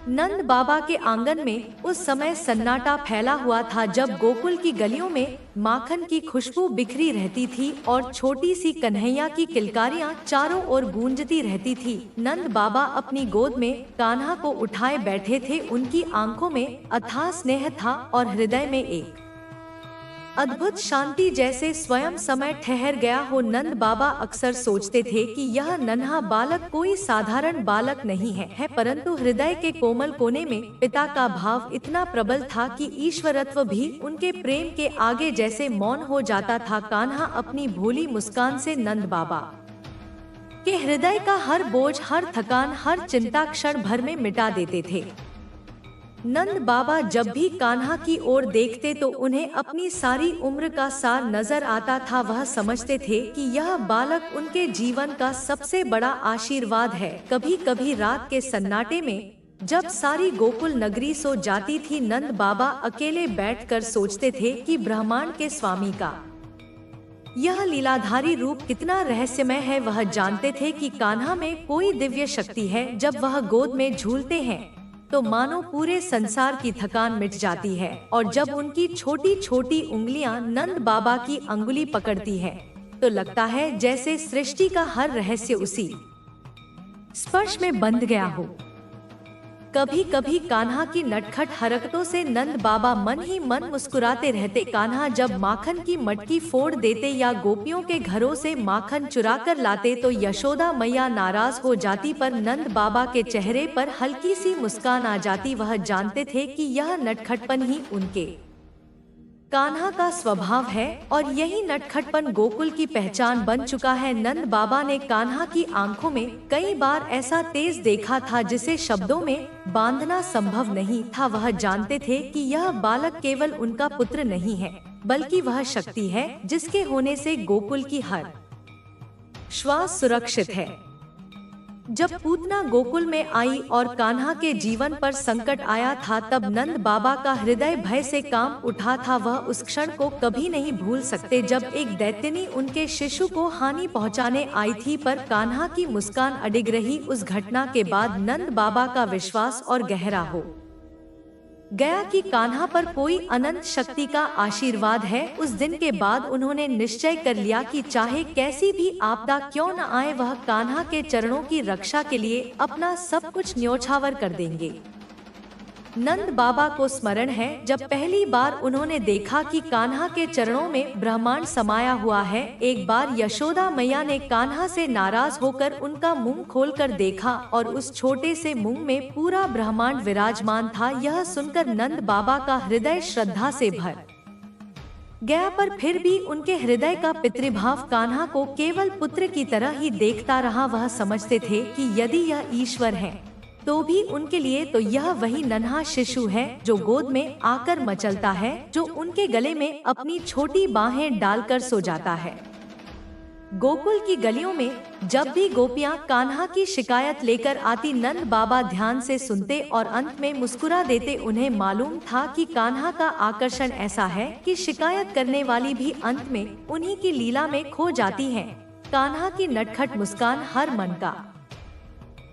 नंद बाबा के आंगन में उस समय सन्नाटा फैला हुआ था, जब गोकुल की गलियों में माखन की खुशबू बिखरी रहती थी और छोटी सी कन्हैया की किलकारियां चारों ओर गूंजती रहती थी। नंद बाबा अपनी गोद में कान्हा को उठाए बैठे थे। उनकी आंखों में अथाह स्नेह था और हृदय में एक अद्भुत शांति, जैसे स्वयं समय ठहर गया हो। नंद बाबा अक्सर सोचते थे कि यह नन्हा बालक कोई साधारण बालक नहीं है, परंतु हृदय के कोमल कोने में पिता का भाव इतना प्रबल था कि ईश्वरत्व भी उनके प्रेम के आगे जैसे मौन हो जाता था। कान्हा अपनी भोली मुस्कान से नंद बाबा के हृदय का हर बोझ, हर थकान, हर चिंता क्षण भर में मिटा देते थे। नंद बाबा जब भी कान्हा की ओर देखते तो उन्हें अपनी सारी उम्र का सार नजर आता था। वह समझते थे कि यह बालक उनके जीवन का सबसे बड़ा आशीर्वाद है। कभी कभी रात के सन्नाटे में जब सारी गोकुल नगरी सो जाती थी, नंद बाबा अकेले बैठकर सोचते थे कि ब्रह्मांड के स्वामी का यह लीलाधारी रूप कितना रहस्यमय है। वह जानते थे कि कान्हा में कोई दिव्य शक्ति है। जब वह गोद में झूलते हैं तो मानो पूरे संसार की थकान मिट जाती है, और जब उनकी छोटी छोटी उंगलियां नंद बाबा की अंगुली पकड़ती है तो लगता है जैसे सृष्टि का हर रहस्य उसी स्पर्श में बंध गया हो। कभी कभी कान्हा की नटखट हरकतों से नंद बाबा मन ही मन मुस्कुराते रहते। कान्हा जब माखन की मटकी फोड़ देते या गोपियों के घरों से माखन चुरा कर लाते तो यशोदा मैया नाराज हो जाती, पर नंद बाबा के चेहरे पर हल्की सी मुस्कान आ जाती। वह जानते थे कि यह नटखटपन ही उनके कान्हा का स्वभाव है और यही नटखटपन गोकुल की पहचान बन चुका है। नंद बाबा ने कान्हा की आंखों में कई बार ऐसा तेज देखा था जिसे शब्दों में बांधना संभव नहीं था। वह जानते थे कि यह बालक केवल उनका पुत्र नहीं है, बल्कि वह शक्ति है जिसके होने से गोकुल की हर श्वास सुरक्षित है। जब पूतना गोकुल में आई और कान्हा के जीवन पर संकट आया था, तब नंद बाबा का हृदय भय से कांप उठा था। वह उस क्षण को कभी नहीं भूल सकते जब एक दैत्यनी उनके शिशु को हानि पहुंचाने आई थी, पर कान्हा की मुस्कान अडिग रही। उस घटना के बाद नंद बाबा का विश्वास और गहरा हो गया कि कान्हा पर कोई अनंत शक्ति का आशीर्वाद है। उस दिन के बाद उन्होंने निश्चय कर लिया कि चाहे कैसी भी आपदा क्यों न आए, वह कान्हा के चरणों की रक्षा के लिए अपना सब कुछ न्योछावर कर देंगे। नंद बाबा को स्मरण है जब पहली बार उन्होंने देखा कि कान्हा के चरणों में ब्रह्मांड समाया हुआ है। एक बार यशोदा मैया ने कान्हा से नाराज होकर उनका मुंह खोलकर देखा और उस छोटे से मुंह में पूरा ब्रह्मांड विराजमान था। यह सुनकर नंद बाबा का हृदय श्रद्धा से भर गया, पर फिर भी उनके हृदय का पितृभाव कान्हा को केवल पुत्र की तरह ही देखता रहा। वह समझते थे कि यदि यह ईश्वर है तो भी उनके लिए तो यह वही नन्हा शिशु है जो गोद में आकर मचलता है, जो उनके गले में अपनी छोटी बाहें डालकर सो जाता है। गोकुल की गलियों में जब भी गोपियां कान्हा की शिकायत लेकर आती, नंद बाबा ध्यान से सुनते और अंत में मुस्कुरा देते। उन्हें मालूम था कि कान्हा का आकर्षण ऐसा है कि शिकायत करने वाली भी अंत में उन्हीं की लीला में खो जाती है। कान्हा की नटखट मुस्कान हर मन का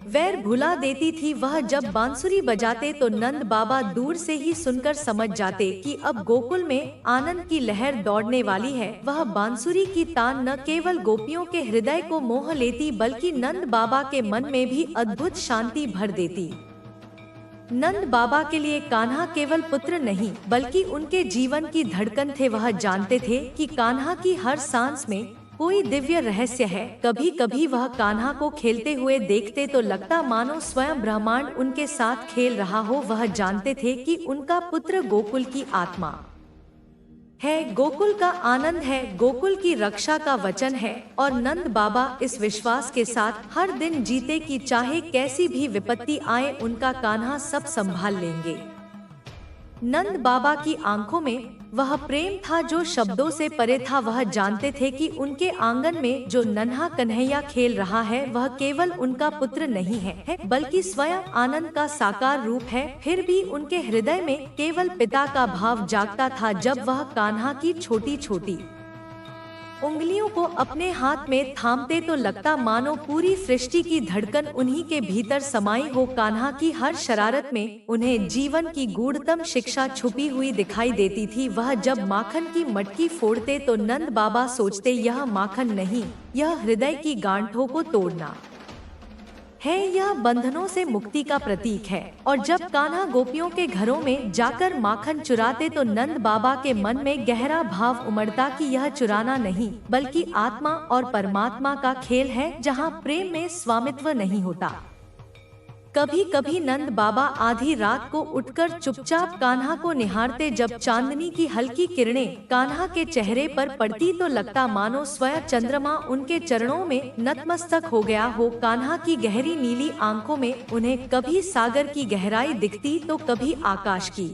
वैर भुला देती थी। वह जब बांसुरी बजाते तो नंद बाबा दूर से ही सुनकर समझ जाते कि अब गोकुल में आनंद की लहर दौड़ने वाली है। वह बांसुरी की तान न केवल गोपियों के हृदय को मोह लेती, बल्कि नंद बाबा के मन में भी अद्भुत शांति भर देती। नंद बाबा के लिए कान्हा केवल पुत्र नहीं, बल्कि उनके जीवन की धड़कन थे। वह जानते थे कि कान्हा की हर सांस में कोई दिव्य रहस्य है। कभी कभी वह कान्हा को खेलते हुए देखते तो लगता मानो स्वयं ब्रह्मांड उनके साथ खेल रहा हो। वह जानते थे कि उनका पुत्र गोकुल की आत्मा है, गोकुल का आनंद है, गोकुल की रक्षा का वचन है। और नंद बाबा इस विश्वास के साथ हर दिन जीते कि चाहे कैसी भी विपत्ति आए, उनका कान्हा सब संभाल लेंगे। नंद बाबा की आंखों में वह प्रेम था जो शब्दों से परे था। वह जानते थे कि उनके आंगन में जो नन्हा कन्हैया खेल रहा है वह केवल उनका पुत्र नहीं है, बल्कि स्वयं आनंद का साकार रूप है। फिर भी उनके हृदय में केवल पिता का भाव जागता था। जब वह कान्हा की छोटी छोटी उंगलियों को अपने हाथ में थामते तो लगता मानो पूरी सृष्टि की धड़कन उन्हीं के भीतर समाई हो। कान्हा की हर शरारत में उन्हें जीवन की गूढ़तम शिक्षा छुपी हुई दिखाई देती थी। वह जब माखन की मटकी फोड़ते तो नंद बाबा सोचते, यह माखन नहीं, यह हृदय की गांठों को तोड़ना है, यह बंधनों से मुक्ति का प्रतीक है। और जब कान्हा गोपियों के घरों में जाकर माखन चुराते तो नंद बाबा के मन में गहरा भाव उमड़ता कि यह चुराना नहीं, बल्कि आत्मा और परमात्मा का खेल है, जहाँ प्रेम में स्वामित्व नहीं होता। कभी कभी नंद बाबा आधी रात को उठकर चुपचाप कान्हा को निहारते। जब चांदनी की हल्की किरणें कान्हा के चेहरे पर पड़ती तो लगता मानो स्वयं चंद्रमा उनके चरणों में नतमस्तक हो गया हो। कान्हा की गहरी नीली आंखों में उन्हें कभी सागर की गहराई दिखती तो कभी आकाश की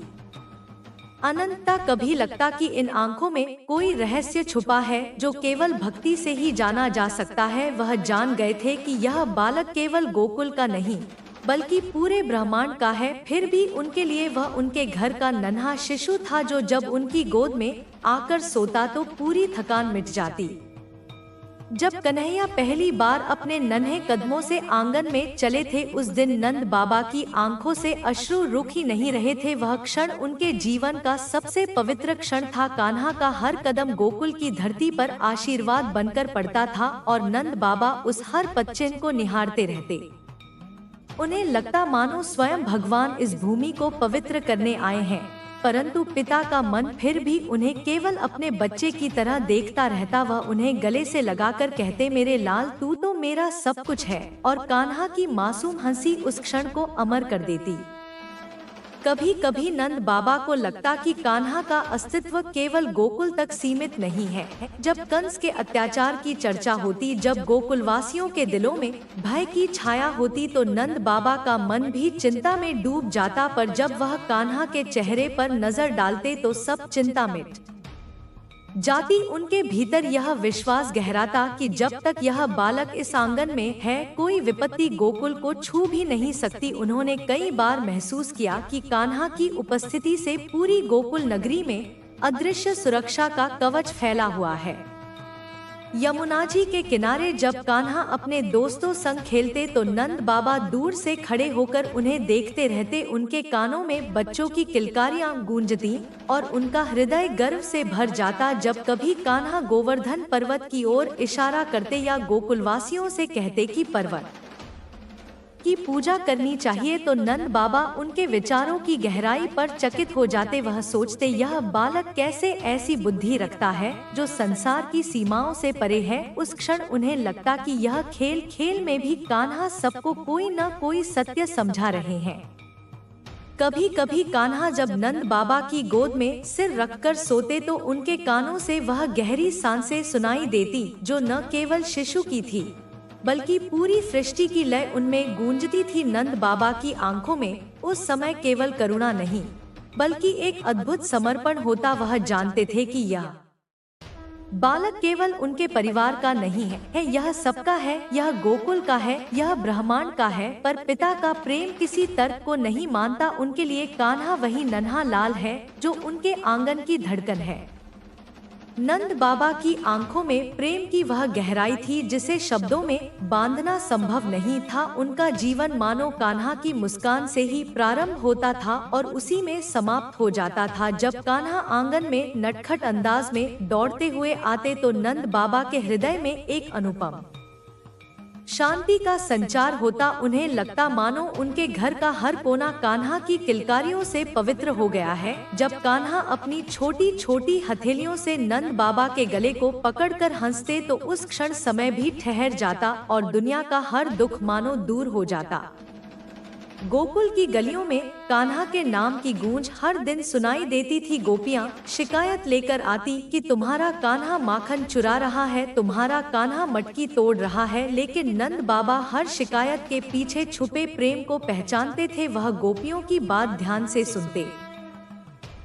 अनंतता। कभी लगता कि इन आंखों में कोई रहस्य छुपा है जो केवल भक्ति से ही जाना जा सकता है। वह जान गए थे कि यह बालक केवल गोकुल का नहीं, बल्कि पूरे ब्रह्मांड का है। फिर भी उनके लिए वह उनके घर का नन्हा शिशु था, जो जब उनकी गोद में आकर सोता तो पूरी थकान मिट जाती। जब कन्हैया पहली बार अपने नन्हे कदमों से आंगन में चले थे, उस दिन नंद बाबा की आंखों से अश्रु रुक ही नहीं रहे थे। वह क्षण उनके जीवन का सबसे पवित्र क्षण था। कान्हा का हर कदम गोकुल की धरती पर आशीर्वाद बनकर पड़ता था और नंद बाबा उस हर पदचिन्ह को निहारते रहते। उन्हें लगता मानो स्वयं भगवान इस भूमि को पवित्र करने आए हैं। परंतु पिता का मन फिर भी उन्हें केवल अपने बच्चे की तरह देखता रहता। वह उन्हें गले से लगाकर कहते, मेरे लाल, तू तो मेरा सब कुछ है। और कान्हा की मासूम हंसी उस क्षण को अमर कर देती। कभी कभी नंद बाबा को लगता कि कान्हा का अस्तित्व केवल गोकुल तक सीमित नहीं है। जब कंस के अत्याचार की चर्चा होती, जब गोकुलवासियों के दिलों में भय की छाया होती, तो नंद बाबा का मन भी चिंता में डूब जाता। पर जब वह कान्हा के चेहरे पर नजर डालते तो सब चिंता मिट जाती। उनके भीतर यह विश्वास गहराता कि जब तक यह बालक इस आंगन में है, कोई विपत्ति गोकुल को छू भी नहीं सकती। उन्होंने कई बार महसूस किया कि कान्हा की उपस्थिति से पूरी गोकुल नगरी में अदृश्य सुरक्षा का कवच फैला हुआ है। यमुना जी के किनारे जब कान्हा अपने दोस्तों संग खेलते तो नंद बाबा दूर से खड़े होकर उन्हें देखते रहते। उनके कानों में बच्चों की किलकारियां गूंजती और उनका हृदय गर्व से भर जाता। जब कभी कान्हा गोवर्धन पर्वत की ओर इशारा करते या गोकुलवासियों से कहते कि पर्वत की पूजा करनी चाहिए, तो नंद बाबा उनके विचारों की गहराई पर चकित हो जाते। वह सोचते, यह बालक कैसे ऐसी बुद्धि रखता है जो संसार की सीमाओं से परे है। उस क्षण उन्हें लगता कि यह खेल खेल में भी कान्हा सबको कोई न कोई सत्य समझा रहे हैं। कभी कभी कान्हा जब नंद बाबा की गोद में सिर रखकर सोते तो उनके कानों से वह गहरी सांसें सुनाई देती, जो न केवल शिशु की थी बल्कि पूरी सृष्टि की लय उनमें गूंजती थी। नंद बाबा की आंखों में उस समय केवल करुणा नहीं, बल्कि एक अद्भुत समर्पण होता। वह जानते थे कि यह बालक केवल उनके परिवार का नहीं है, यह सबका है, यह गोकुल का है, यह ब्रह्मांड का है। पर पिता का प्रेम किसी तर्क को नहीं मानता। उनके लिए कान्हा वही नन्हा लाल है जो उनके आंगन की धड़कन है। नंद बाबा की आंखों में प्रेम की वह गहराई थी जिसे शब्दों में बांधना संभव नहीं था। उनका जीवन मानो कान्हा की मुस्कान से ही प्रारंभ होता था और उसी में समाप्त हो जाता था। जब कान्हा आंगन में नटखट अंदाज में दौड़ते हुए आते तो नंद बाबा के हृदय में एक अनुपम शांति का संचार होता। उन्हें लगता मानो उनके घर का हर कोना कान्हा की किलकारियों से पवित्र हो गया है। जब कान्हा अपनी छोटी छोटी हथेलियों से नंद बाबा के गले को पकड़कर हंसते तो उस क्षण समय भी ठहर जाता और दुनिया का हर दुख मानो दूर हो जाता। गोकुल की गलियों में कान्हा के नाम की गूंज हर दिन सुनाई देती थी। गोपियां शिकायत लेकर आती कि तुम्हारा कान्हा माखन चुरा रहा है, तुम्हारा कान्हा मटकी तोड़ रहा है। लेकिन नंद बाबा हर शिकायत के पीछे छुपे प्रेम को पहचानते थे। वह गोपियों की बात ध्यान से सुनते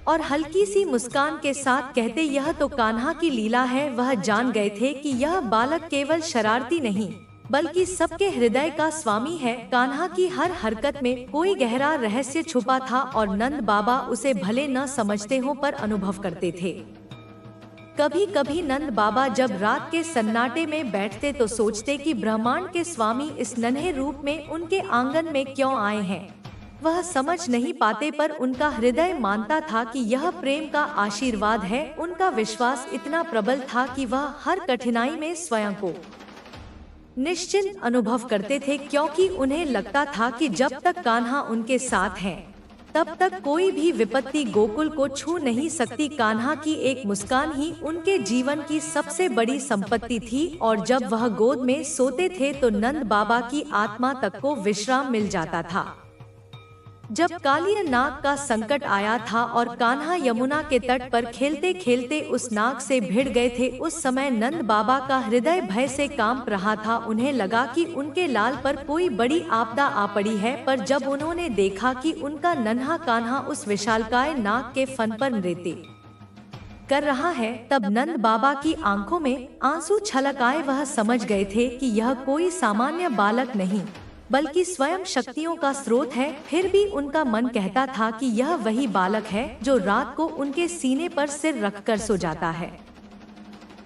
और हल्की सी मुस्कान के साथ कहते, यह तो कान्हा की लीला है। वह जान गए थे कि यह बालक केवल शरारती नहीं बल्कि सबके हृदय का स्वामी है। कान्हा की हर हरकत में कोई गहरा रहस्य छुपा था और नंद बाबा उसे भले न समझते हो पर अनुभव करते थे। कभी कभी नंद बाबा जब रात के सन्नाटे में बैठते तो सोचते कि ब्रह्मांड के स्वामी इस नन्हे रूप में उनके आंगन में क्यों आए हैं। वह समझ नहीं पाते, पर उनका हृदय मानता था कि यह प्रेम का आशीर्वाद है। उनका विश्वास इतना प्रबल था कि वह हर कठिनाई में स्वयं को निश्चिंत अनुभव करते थे, क्योंकि उन्हें लगता था कि जब तक कान्हा उनके साथ है तब तक कोई भी विपत्ति गोकुल को छू नहीं सकती। कान्हा की एक मुस्कान ही उनके जीवन की सबसे बड़ी संपत्ति थी, और जब वह गोद में सोते थे तो नंद बाबा की आत्मा तक को विश्राम मिल जाता था। जब कालिया नाग का संकट आया था और कान्हा यमुना के तट पर खेलते खेलते उस नाग से भिड़ गए थे, उस समय नंद बाबा का हृदय भय से कांप रहा था। उन्हें लगा कि उनके लाल पर कोई बड़ी आपदा आ पड़ी है, पर जब उन्होंने देखा कि उनका नन्हा कान्हा उस विशालकाय नाग के फन पर नृत्य कर रहा है, तब नंद बाबा की आंखों में आंसू छलक आए। वह समझ गए थे कि यह कोई सामान्य बालक नहीं बल्कि स्वयं शक्तियों का स्रोत है। फिर भी उनका मन कहता था कि यह वही बालक है जो रात को उनके सीने पर सिर रखकर सो जाता है।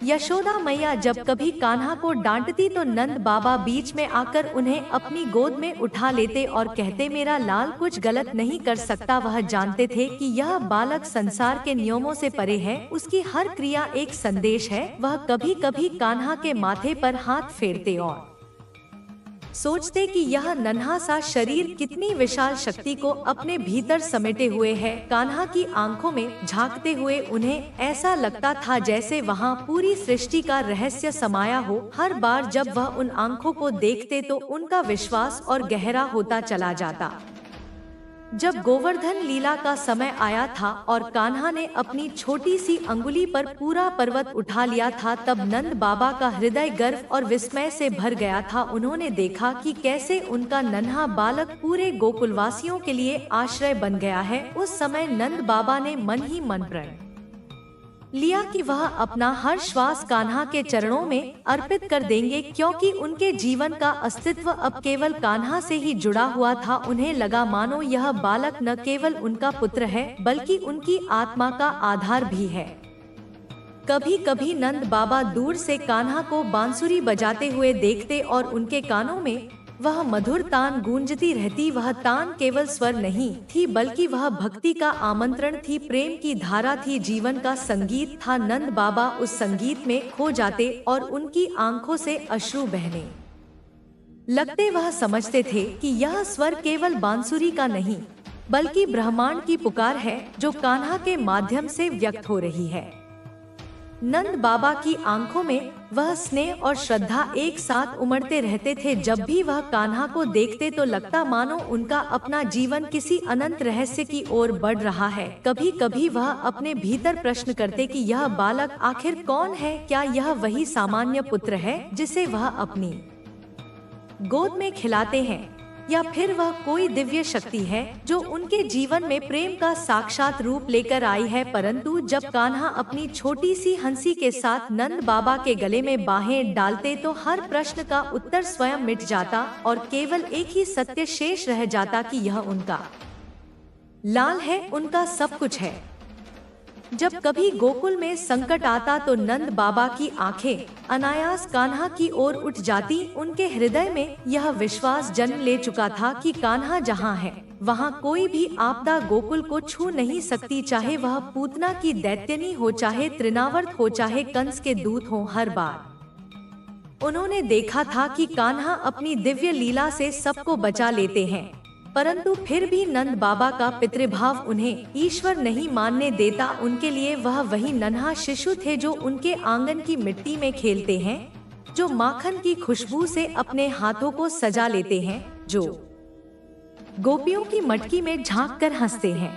यशोदा मैया जब कभी कान्हा को डांटती तो नंद बाबा बीच में आकर उन्हें अपनी गोद में उठा लेते और कहते, मेरा लाल कुछ गलत नहीं कर सकता। वह जानते थे कि यह बालक संसार के नियमों से परे है, उसकी हर क्रिया एक संदेश है। वह कभी कभी कान्हा के माथे पर हाथ फेरते और सोचते कि यह नन्हा सा शरीर कितनी विशाल शक्ति को अपने भीतर समेटे हुए है। कान्हा की आंखों में झांकते हुए उन्हें ऐसा लगता था जैसे वहां पूरी सृष्टि का रहस्य समाया हो। हर बार जब वह उन आंखों को देखते तो उनका विश्वास और गहरा होता चला जाता। जब गोवर्धन लीला का समय आया था और कान्हा ने अपनी छोटी सी अंगुली पर पूरा पर्वत उठा लिया था, तब नंद बाबा का हृदय गर्व और विस्मय से भर गया था। उन्होंने देखा कि कैसे उनका नन्हा बालक पूरे गोकुलवासियों के लिए आश्रय बन गया है। उस समय नंद बाबा ने मन ही मन प्रण लिया कि वह अपना हर श्वास कान्हा के चरणों में अर्पित कर देंगे, क्योंकि उनके जीवन का अस्तित्व अब केवल कान्हा से ही जुड़ा हुआ था। उन्हें लगा मानो यह बालक न केवल उनका पुत्र है बल्कि उनकी आत्मा का आधार भी है। कभी कभी नंद बाबा दूर से कान्हा को बांसुरी बजाते हुए देखते और उनके कानों में वह मधुर तान गूंजती रहती। वह तान केवल स्वर नहीं थी बल्कि वह भक्ति का आमंत्रण थी, प्रेम की धारा थी, जीवन का संगीत था। नंद बाबा उस संगीत में खो जाते और उनकी आंखों से अश्रु बहने लगते। वह समझते थे कि यह स्वर केवल बांसुरी का नहीं बल्कि ब्रह्मांड की पुकार है जो कान्हा के माध्यम से व्यक्त हो रही है। नंद बाबा की आंखों में वह स्नेह और श्रद्धा एक साथ उमड़ते रहते थे। जब भी वह कान्हा को देखते तो लगता मानो उनका अपना जीवन किसी अनंत रहस्य की ओर बढ़ रहा है। कभी कभी वह अपने भीतर प्रश्न करते कि यह बालक आखिर कौन है? क्या यह वही सामान्य पुत्र है जिसे वह अपनी गोद में खिलाते हैं, या फिर वह कोई दिव्य शक्ति है जो उनके जीवन में प्रेम का साक्षात रूप लेकर आई है। परंतु जब कान्हा अपनी छोटी सी हंसी के साथ नंद बाबा के गले में बाहें डालते तो हर प्रश्न का उत्तर स्वयं मिट जाता और केवल एक ही सत्य शेष रह जाता कि यह उनका लाल है, उनका सब कुछ है। जब कभी गोकुल में संकट आता तो नंद बाबा की आंखें अनायास कान्हा की ओर उठ जाती। उनके हृदय में यह विश्वास जन्म ले चुका था कि कान्हा जहाँ है वहाँ कोई भी आपदा गोकुल को छू नहीं सकती, चाहे वह पूतना की दैत्यनी हो, चाहे तृणावर्त हो, चाहे कंस के दूत हो। हर बार उन्होंने देखा था कि कान्हा अपनी दिव्य लीला से सबको बचा लेते हैं, परंतु फिर भी नंद बाबा का पितृभाव उन्हें ईश्वर नहीं मानने देता। उनके लिए वह वही नन्हा शिशु थे जो उनके आंगन की मिट्टी में खेलते हैं, जो माखन की खुशबू से अपने हाथों को सजा लेते हैं, जो गोपियों की मटकी में झांक कर हंसते हैं।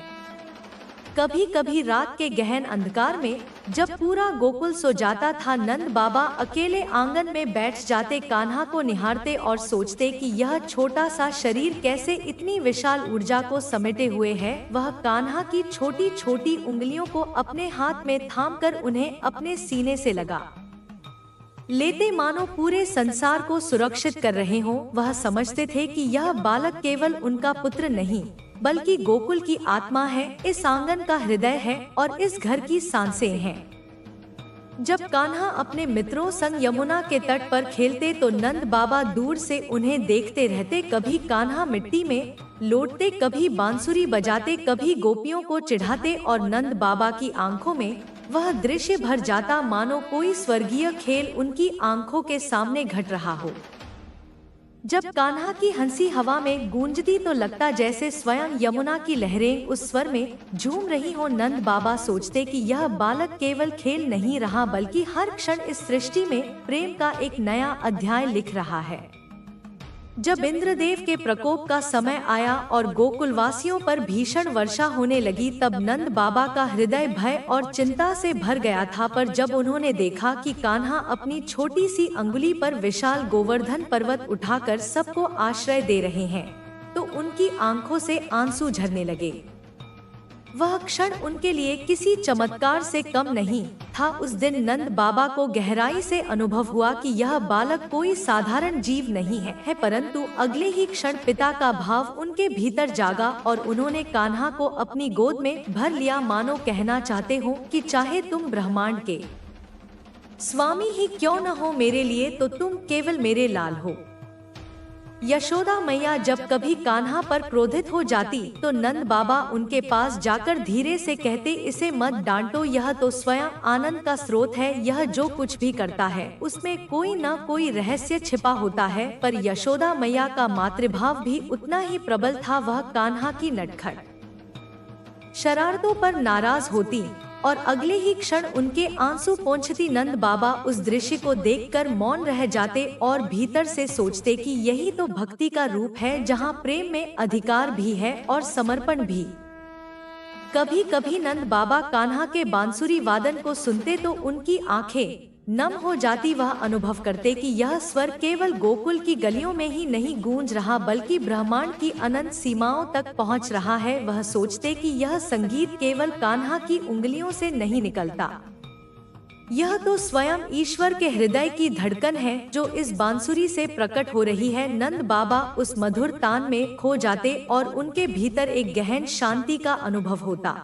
कभी कभी रात के गहन अंधकार में जब पूरा गोकुल सो जाता था, नंद बाबा अकेले आंगन में बैठ जाते, कान्हा को निहारते और सोचते कि यह छोटा सा शरीर कैसे इतनी विशाल ऊर्जा को समेटे हुए है। वह कान्हा की छोटी छोटी उंगलियों को अपने हाथ में थामकर उन्हें अपने सीने से लगा लेते, मानो पूरे संसार को सुरक्षित कर रहे हों। वह समझते थे कि यह बालक केवल उनका पुत्र नहीं बल्कि गोकुल की आत्मा है, इस आंगन का हृदय है और इस घर की सांसें हैं। जब कान्हा अपने मित्रों संग यमुना के तट पर खेलते तो नंद बाबा दूर से उन्हें देखते रहते। कभी कान्हा मिट्टी में लौटते, कभी बांसुरी बजाते, कभी गोपियों को चिढ़ाते और नंद बाबा की आंखों में वह दृश्य भर जाता मानो कोई स्वर्गीय खेल उनकी आंखों के सामने घट रहा हो। जब कान्हा की हंसी हवा में गूंजती तो लगता जैसे स्वयं यमुना की लहरें उस स्वर में झूम रही हो। नंद बाबा सोचते कि यह बालक केवल खेल नहीं रहा बल्कि हर क्षण इस सृष्टि में प्रेम का एक नया अध्याय लिख रहा है। जब इंद्रदेव के प्रकोप का समय आया और गोकुलवासियों पर भीषण वर्षा होने लगी, तब नंद बाबा का हृदय भय और चिंता से भर गया था। पर जब उन्होंने देखा कि कान्हा अपनी छोटी सी अंगुली पर विशाल गोवर्धन पर्वत उठाकर सबको आश्रय दे रहे हैं, तो उनकी आंखों से आंसू झरने लगे। वह क्षण उनके लिए किसी चमत्कार से कम नहीं था। उस दिन नंद बाबा को गहराई से अनुभव हुआ कि यह बालक कोई साधारण जीव नहीं है, परंतु अगले ही क्षण पिता का भाव उनके भीतर जागा और उन्होंने कान्हा को अपनी गोद में भर लिया, मानो कहना चाहते हो कि चाहे तुम ब्रह्मांड के स्वामी ही क्यों न हो, मेरे लिए तो तुम केवल मेरे लाल हो। यशोदा मैया जब कभी कान्हा पर क्रोधित हो जाती तो नंद बाबा उनके पास जाकर धीरे से कहते, इसे मत डांटो, यह तो स्वयं आनंद का स्रोत है। यह जो कुछ भी करता है उसमें कोई न कोई रहस्य छिपा होता है। पर यशोदा मैया का मातृभाव भी उतना ही प्रबल था। वह कान्हा की नटखट शरारतों पर नाराज होती और अगले ही क्षण उनके आंसू पोंछती। नंद बाबा उस दृश्य को देखकर मौन रह जाते और भीतर से सोचते कि यही तो भक्ति का रूप है, जहाँ प्रेम में अधिकार भी है और समर्पण भी। कभी कभी नंद बाबा कान्हा के बांसुरी वादन को सुनते तो उनकी आंखें नम हो जाती। वह अनुभव करते कि यह स्वर केवल गोकुल की गलियों में ही नहीं गूंज रहा बल्कि ब्रह्मांड की अनंत सीमाओं तक पहुंच रहा है। वह सोचते कि यह संगीत केवल कान्हा की उंगलियों से नहीं निकलता, यह तो स्वयं ईश्वर के हृदय की धड़कन है जो इस बांसुरी से प्रकट हो रही है। नंद बाबा उस मधुर तान में खो जाते और उनके भीतर एक गहन शांति का अनुभव होता।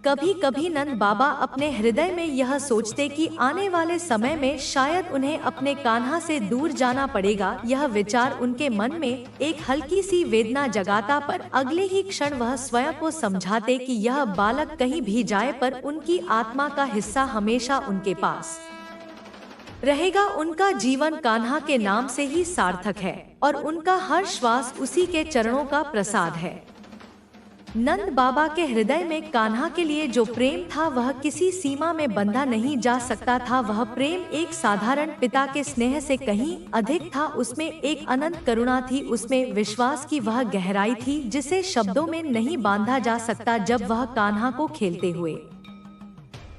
कभी कभी नंद बाबा अपने हृदय में यह सोचते कि आने वाले समय में शायद उन्हें अपने कान्हा से दूर जाना पड़ेगा। यह विचार उनके मन में एक हल्की सी वेदना जगाता, पर अगले ही क्षण वह स्वयं को समझाते कि यह बालक कहीं भी जाए पर उनकी आत्मा का हिस्सा हमेशा उनके पास रहेगा। उनका जीवन कान्हा के नाम से ही सार्थक है और उनका हर श्वास उसी के चरणों का प्रसाद है। नंद बाबा के हृदय में कान्हा के लिए जो प्रेम था वह किसी सीमा में बंधा नहीं जा सकता था। वह प्रेम एक साधारण पिता के स्नेह से कहीं अधिक था। उसमें एक अनंत करुणा थी, उसमें विश्वास की वह गहराई थी जिसे शब्दों में नहीं बांधा जा सकता। जब वह कान्हा को खेलते हुए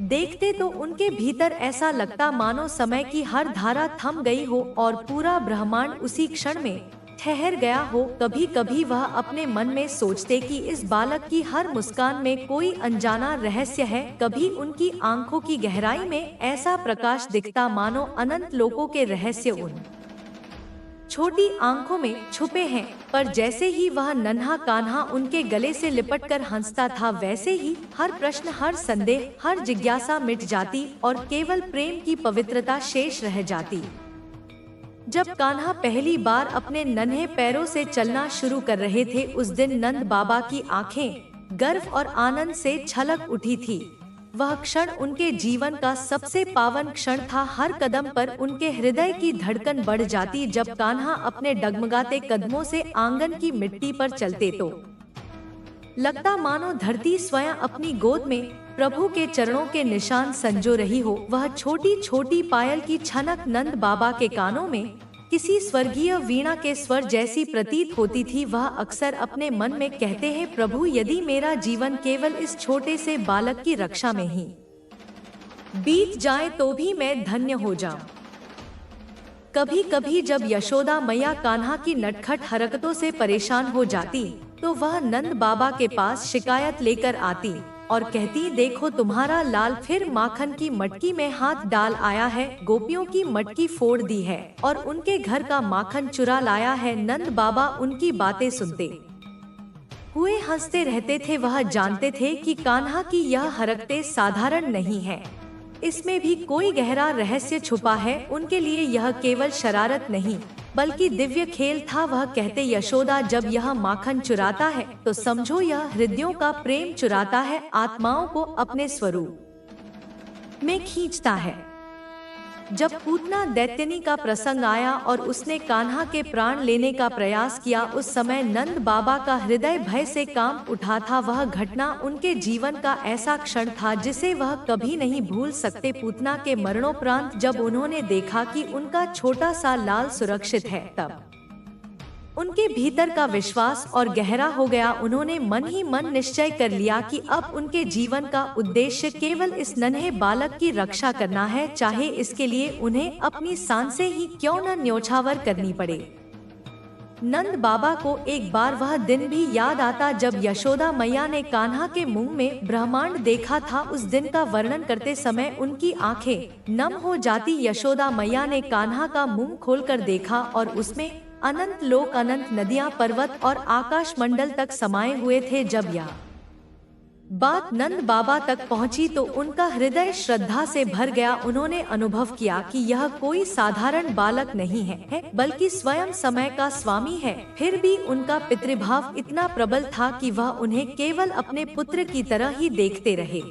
देखते तो उनके भीतर ऐसा लगता मानो समय की हर धारा थम गई हो और पूरा ब्रह्मांड उसी क्षण में ठहर गया हो। कभी कभी वह अपने मन में सोचते कि इस बालक की हर मुस्कान में कोई अनजाना रहस्य है। कभी उनकी आंखों की गहराई में ऐसा प्रकाश दिखता मानो अनंत लोकों के रहस्य उन छोटी आंखों में छुपे हैं। पर जैसे ही वह नन्हा कान्हा उनके गले से लिपटकर हंसता था, वैसे ही हर प्रश्न, हर संदेह, हर जिज्ञासा मिट जाती और केवल प्रेम की पवित्रता शेष रह जाती। जब कान्हा पहली बार अपने नन्हे पैरों से चलना शुरू कर रहे थे, उस दिन नंद बाबा की आंखें गर्व और आनंद से छलक उठी थी। वह क्षण उनके जीवन का सबसे पावन क्षण था। हर कदम पर उनके हृदय की धड़कन बढ़ जाती। जब कान्हा अपने डगमगाते कदमों से आंगन की मिट्टी पर चलते तो लगता मानो धरती स्वयं अपनी गोद में प्रभु के चरणों के निशान संजो रही हो। वह छोटी छोटी पायल की छनक नंद बाबा के कानों में किसी स्वर्गीय वीणा के स्वर जैसी प्रतीत होती थी। वह अक्सर अपने मन में कहते हैं, प्रभु यदि मेरा जीवन केवल इस छोटे से बालक की रक्षा में ही बीत जाए तो भी मैं धन्य हो जाऊं। कभी कभी जब यशोदा मैया कान्हा की नटखट हरकतों से परेशान हो जाती तो वह नंद बाबा के पास शिकायत लेकर आती और कहती, देखो तुम्हारा लाल फिर माखन की मटकी में हाथ डाल आया है, गोपियों की मटकी फोड़ दी है और उनके घर का माखन चुरा लाया है। नंद बाबा उनकी बातें सुनते हुए हंसते रहते थे। वह जानते थे कि कान्हा की यह हरकतें साधारण नहीं है। इसमें भी कोई गहरा रहस्य छुपा है। उनके लिए यह केवल शरारत नहीं बल्कि दिव्य खेल था। वह कहते, यशोदा जब यह माखन चुराता है तो समझो यह हृदयों का प्रेम चुराता है, आत्माओं को अपने स्वरूप में खींचता है। जब पूतना दैत्यनी का प्रसंग आया और उसने कान्हा के प्राण लेने का प्रयास किया, उस समय नंद बाबा का हृदय भय से कांप उठा था। वह घटना उनके जीवन का ऐसा क्षण था जिसे वह कभी नहीं भूल सकते। पूतना के मरणोपरांत जब उन्होंने देखा कि उनका छोटा सा लाल सुरक्षित है, तब उनके भीतर का विश्वास और गहरा हो गया। उन्होंने मन ही मन निश्चय कर लिया कि अब उनके जीवन का उद्देश्य केवल इस नन्हे बालक की रक्षा करना है, चाहे इसके लिए उन्हें अपनी सांसें ही क्यों न न्योछावर करनी पड़े। नंद बाबा को एक बार वह दिन भी याद आता जब यशोदा मैया ने कान्हा के मुंह में ब्रह्मांड देखा था। उस दिन का वर्णन करते समय उनकी आंखें नम हो जाती। यशोदा मैया ने कान्हा का मुंह खोलकर देखा और उसमें अनंत लोक, अनंत नदियां, पर्वत और आकाश मंडल तक समाये हुए थे। जब यह बात नंद बाबा तक पहुंची तो उनका हृदय श्रद्धा से भर गया। उन्होंने अनुभव किया कि यह कोई साधारण बालक नहीं है बल्कि स्वयं समय का स्वामी है। फिर भी उनका पितृभाव इतना प्रबल था कि वह उन्हें केवल अपने पुत्र की तरह ही देखते रहे।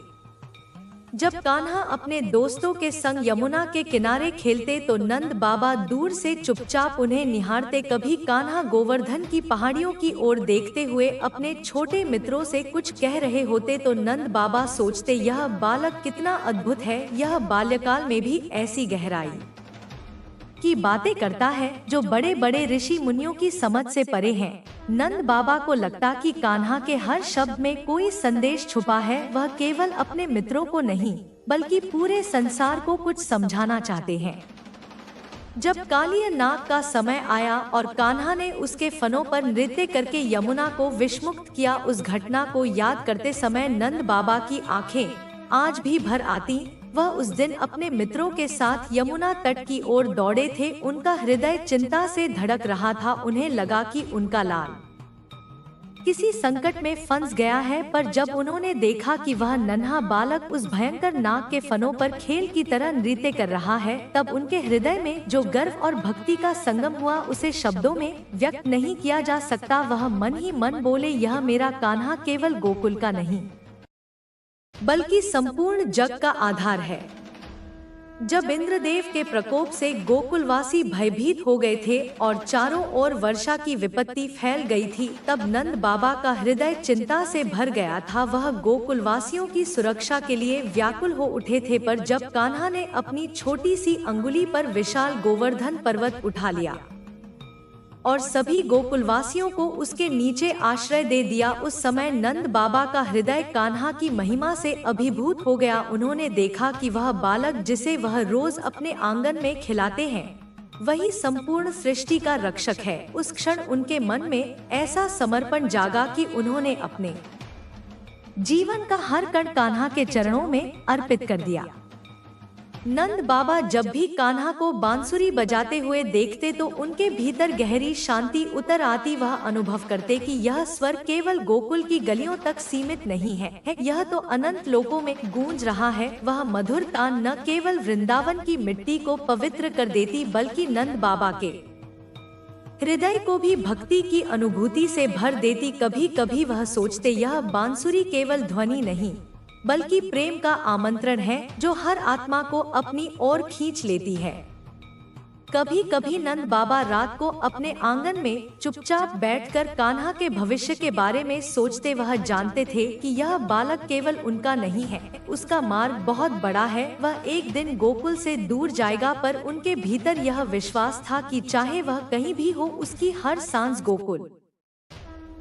जब कान्हा अपने दोस्तों के संग यमुना के किनारे खेलते तो नंद बाबा दूर से चुपचाप उन्हें निहारते। कभी कान्हा गोवर्धन की पहाड़ियों की ओर देखते हुए अपने छोटे मित्रों से कुछ कह रहे होते तो नंद बाबा सोचते, यह बालक कितना अद्भुत है, यह बाल्यकाल में भी ऐसी गहराई की बातें करता है जो बड़े बड़े ऋषि मुनियों की समझ से परे हैं। नंद बाबा को लगता कि कान्हा के हर शब्द में कोई संदेश छुपा है। वह केवल अपने मित्रों को नहीं बल्कि पूरे संसार को कुछ समझाना चाहते हैं। जब कालिया नाग का समय आया और कान्हा ने उसके फनों पर नृत्य करके यमुना को विषमुक्त किया, उस घटना को याद करते समय नंद बाबा की आंखें आज भी भर आती। वह उस दिन अपने मित्रों के साथ यमुना तट की ओर दौड़े थे। उनका हृदय चिंता से धड़क रहा था। उन्हें लगा कि उनका लाल किसी संकट में फंस गया है, पर जब उन्होंने देखा कि वह नन्हा बालक उस भयंकर नाग के फनों पर खेल की तरह नृत्य कर रहा है, तब उनके हृदय में जो गर्व और भक्ति का संगम हुआ उसे शब्दों में व्यक्त नहीं किया जा सकता। वह मन ही मन बोले, यह मेरा कान्हा केवल गोकुल का नहीं बल्कि संपूर्ण जग का आधार है। जब इंद्रदेव के प्रकोप से गोकुलवासी भयभीत हो गए थे और चारों ओर वर्षा की विपत्ति फैल गई थी, तब नंद बाबा का हृदय चिंता से भर गया था। वह गोकुलवासियों की सुरक्षा के लिए व्याकुल हो उठे थे, पर जब कान्हा ने अपनी छोटी सी अंगुली पर विशाल गोवर्धन पर्वत उठा लिया और सभी गोकुलवासियों को उसके नीचे आश्रय दे दिया, उस समय नंद बाबा का हृदय कान्हा की महिमा से अभिभूत हो गया। उन्होंने देखा कि वह बालक जिसे वह रोज अपने आंगन में खिलाते हैं, वही संपूर्ण सृष्टि का रक्षक है। उस क्षण उनके मन में ऐसा समर्पण जागा कि उन्होंने अपने जीवन का हर कण कान्हा के चरणों में अर्पित कर दिया। नंद बाबा जब भी कान्हा को बांसुरी बजाते हुए देखते तो उनके भीतर गहरी शांति उतर आती। वह अनुभव करते कि यह स्वर केवल गोकुल की गलियों तक सीमित नहीं है, यह तो अनंत लोकों में गूंज रहा है। वह मधुर तान न केवल वृंदावन की मिट्टी को पवित्र कर देती बल्कि नंद बाबा के हृदय को भी भक्ति की अनुभूति से भर देती। कभी कभी वह सोचते, यह बांसुरी केवल ध्वनि नहीं बल्कि प्रेम का आमंत्रण है जो हर आत्मा को अपनी ओर खींच लेती है। कभी कभी नंद बाबा रात को अपने आंगन में चुपचाप बैठकर कान्हा के भविष्य के बारे में सोचते। वह जानते थे कि यह बालक केवल उनका नहीं है, उसका मार्ग बहुत बड़ा है। वह एक दिन गोकुल से दूर जाएगा, पर उनके भीतर यह विश्वास था कि चाहे वह कहीं भी हो, उसकी हर सांस गोकुल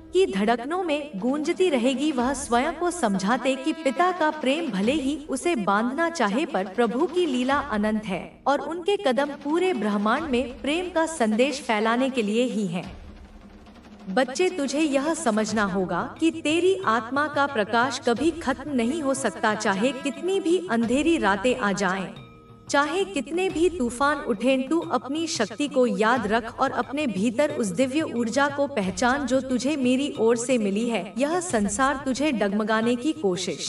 की धड़कनों में गूंजती रहेगी। वह स्वयं को समझाते कि पिता का प्रेम भले ही उसे बांधना चाहे, पर प्रभु की लीला अनंत है और उनके कदम पूरे ब्रह्मांड में प्रेम का संदेश फैलाने के लिए ही हैं। बच्चे, तुझे यह समझना होगा कि तेरी आत्मा का प्रकाश कभी खत्म नहीं हो सकता, चाहे कितनी भी अंधेरी रातें आ जाएं, चाहे कितने भी तूफान उठें, तू अपनी शक्ति को याद रख और अपने भीतर उस दिव्य ऊर्जा को पहचान जो तुझे मेरी ओर से मिली है। यह संसार तुझे डगमगाने की कोशिश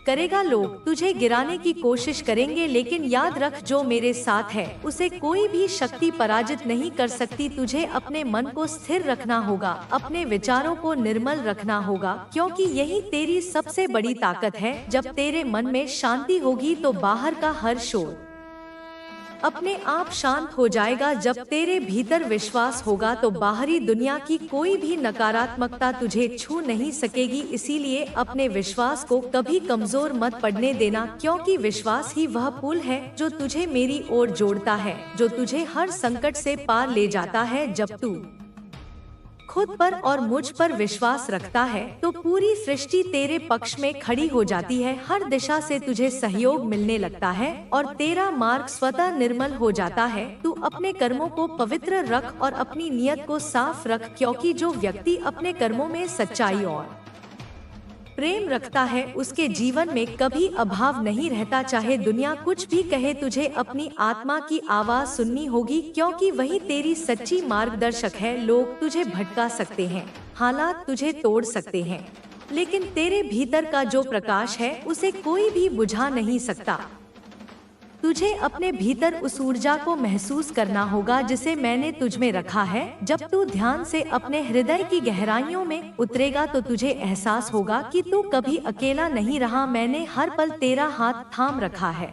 करेगा। लोग तुझे गिराने की कोशिश करेंगे, लेकिन याद रख, जो मेरे साथ है उसे कोई भी शक्ति पराजित नहीं कर सकती। तुझे अपने मन को स्थिर रखना होगा, अपने विचारों को निर्मल रखना होगा, क्योंकि यही तेरी सबसे बड़ी ताकत है। जब तेरे मन में शांति होगी तो बाहर का हर शोर अपने आप शांत हो जाएगा। जब तेरे भीतर विश्वास होगा तो बाहरी दुनिया की कोई भी नकारात्मकता तुझे छू नहीं सकेगी। इसीलिए अपने विश्वास को कभी कमजोर मत पड़ने देना, क्योंकि विश्वास ही वह पुल है जो तुझे मेरी ओर जोड़ता है, जो तुझे हर संकट से पार ले जाता है। जब तू खुद पर और मुझ पर विश्वास रखता है तो पूरी सृष्टि तेरे पक्ष में खड़ी हो जाती है। हर दिशा से तुझे सहयोग मिलने लगता है और तेरा मार्ग स्वतः निर्मल हो जाता है। तू अपने कर्मों को पवित्र रख और अपनी नियत को साफ रख, क्योंकि जो व्यक्ति अपने कर्मों में सच्चाई और प्रेम रखता है उसके जीवन में कभी अभाव नहीं रहता। चाहे दुनिया कुछ भी कहे, तुझे अपनी आत्मा की आवाज सुननी होगी, क्योंकि वही तेरी सच्ची मार्गदर्शक है। लोग तुझे भटका सकते हैं, हालात तुझे तोड़ सकते हैं, लेकिन तेरे भीतर का जो प्रकाश है उसे कोई भी बुझा नहीं सकता। तुझे अपने भीतर उस ऊर्जा को महसूस करना होगा जिसे मैंने तुझ में रखा है। जब तू ध्यान से अपने हृदय की गहराइयों में उतरेगा तो तुझे एहसास होगा कि तू कभी अकेला नहीं रहा। मैंने हर पल तेरा हाथ थाम रखा है।